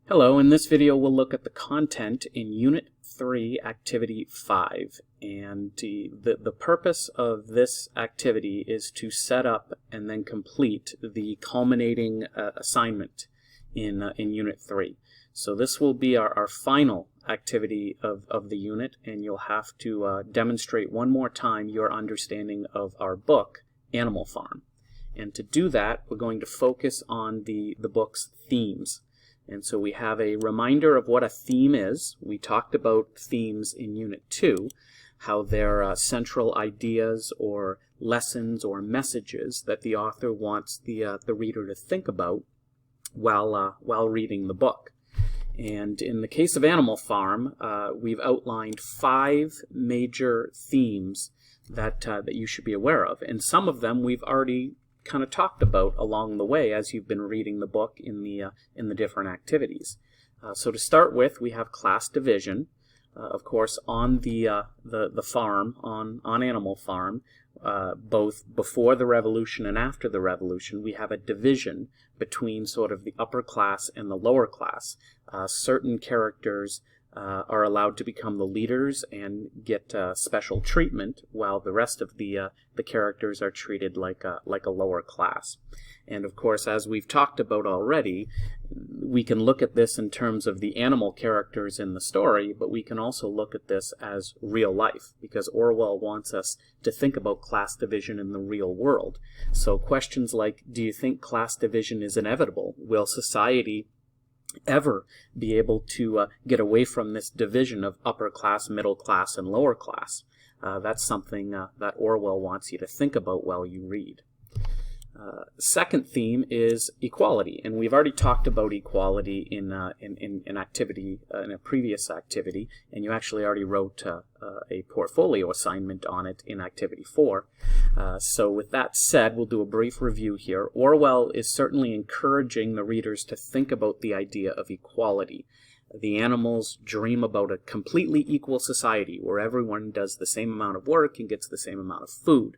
Hello, in this video we'll look at the content in Unit 3, Activity 5. And the purpose of this activity is to set up and then complete the culminating assignment in Unit 3. So this will be our final activity of the unit, and you'll have to demonstrate one more time your understanding of our book, Animal Farm. And to do that, we're going to focus on the book's themes. And so we have a reminder of what a theme is. We talked about themes in Unit 2, how they're central ideas or lessons or messages that the author wants the reader to think about while reading the book. And in the case of Animal Farm, we've outlined 5 major themes that you should be aware of. And some of them we've already kind of talked about along the way as you've been reading the book in the different activities. So to start with, we have class division. Of course, on the farm, on Animal Farm, both before the revolution and after the revolution, we have a division between sort of the upper class and the lower class. Certain characters are allowed to become the leaders and get special treatment, while the rest of the characters are treated like a lower class. And of course, as we've talked about already, we can look at this in terms of the animal characters in the story, but we can also look at this as real life, because Orwell wants us to think about class division in the real world. So questions like, do you think class division is inevitable? Will society ever be able to get away from this division of upper class, middle class, and lower class? That's something that Orwell wants you to think about while you read. Second theme is equality, and we've already talked about equality in activity in a previous activity, and you actually already wrote a portfolio assignment on it in Activity 4. So with that said, we'll do a brief review here. Orwell is certainly encouraging the readers to think about the idea of equality. The animals dream about a completely equal society where everyone does the same amount of work and gets the same amount of food.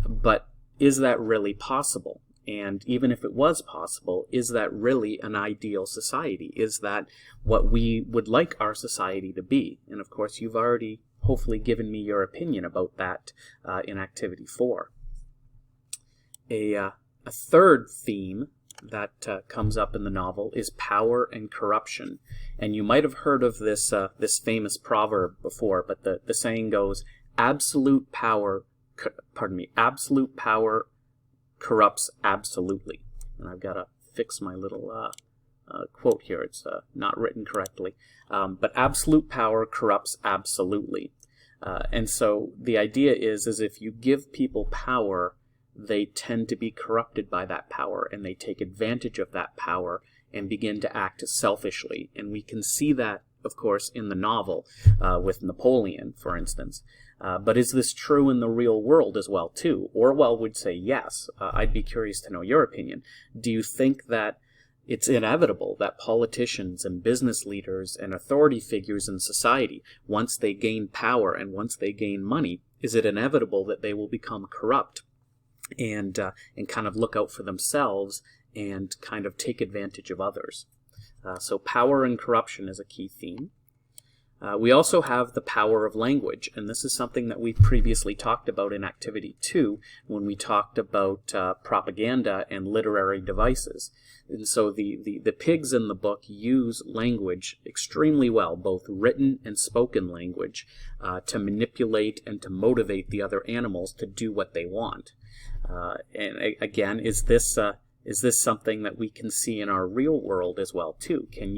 But is that really possible? And even if it was possible, is that really an ideal society? Is that what we would like our society to be? And of course, you've already hopefully given me your opinion about that in Activity 4. A third theme that comes up in the novel is power and corruption. And you might have heard of this famous proverb before, but the saying goes, absolute power corrupts absolutely. And I've got to fix my little quote here. It's not written correctly. But absolute power corrupts absolutely. And so the idea is if you give people power, they tend to be corrupted by that power, and they take advantage of that power and begin to act selfishly. And we can see that, of course, in the novel with Napoleon, for instance. But is this true in the real world as well, too? Orwell would say yes. I'd be curious to know your opinion. Do you think that it's inevitable that politicians and business leaders and authority figures in society, once they gain power and once they gain money, is it inevitable that they will become corrupt and kind of look out for themselves and kind of take advantage of others? So power and corruption is a key theme. We also have the power of language, and this is something that we previously talked about in Activity 2 when we talked about propaganda and literary devices. And so the pigs in the book use language extremely well, both written and spoken language, to manipulate and to motivate the other animals to do what they want. And again, is this something that we can see in our real world as well, too? Can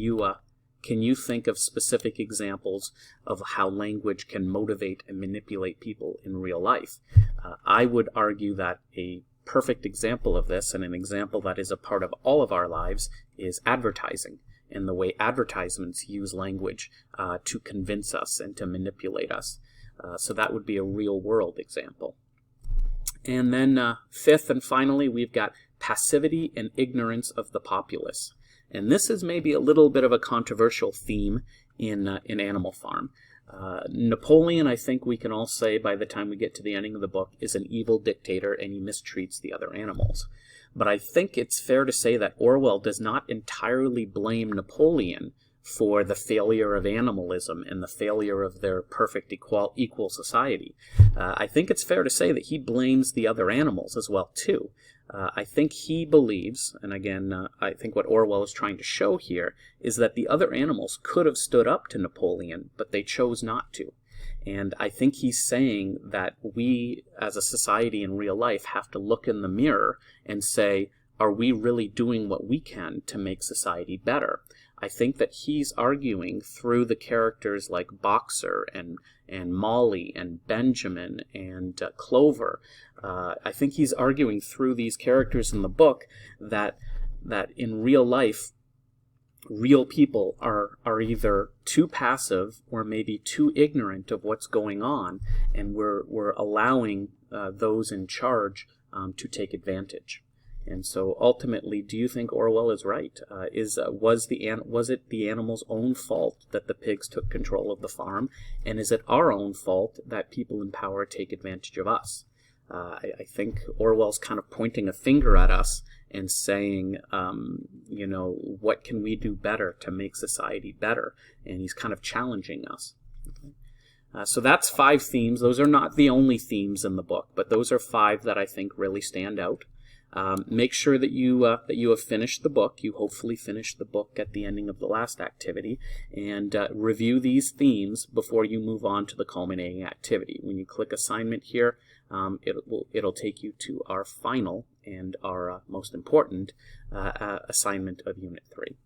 you think of specific examples of how language can motivate and manipulate people in real life? I would argue that a perfect example of this, and an example that is a part of all of our lives, is advertising, and the way advertisements use language to convince us and to manipulate us. So that would be a real-world example. And then fifth and finally, we've got passivity and ignorance of the populace. And this is maybe a little bit of a controversial theme in Animal Farm. Napoleon, I think we can all say by the time we get to the ending of the book, is an evil dictator, and he mistreats the other animals. But I think it's fair to say that Orwell does not entirely blame Napoleon for the failure of animalism and the failure of their perfect equal society. I think it's fair to say that he blames the other animals as well, too. I think he believes, and again, I think what Orwell is trying to show here, is that the other animals could have stood up to Napoleon, but they chose not to. And I think he's saying that we, as a society in real life, have to look in the mirror and say, are we really doing what we can to make society better? I think that he's arguing through the characters like Boxer and Molly and Benjamin and Clover. I think he's arguing through these characters in the book that in real life, real people are either too passive or maybe too ignorant of what's going on, and we're allowing those in charge to take advantage. And so ultimately, do you think Orwell is right? Was it the animals' own fault that the pigs took control of the farm? And is it our own fault that people in power take advantage of us? I think Orwell's kind of pointing a finger at us and saying, what can we do better to make society better? And he's kind of challenging us. So that's 5 themes. Those are not the only themes in the book, but those are 5 that I think really stand out. Make sure that you have finished the book. You hopefully finished the book at the ending of the last activity, and review these themes before you move on to the culminating activity. When you click assignment here, it'll take you to our final and our most important assignment of Unit 3.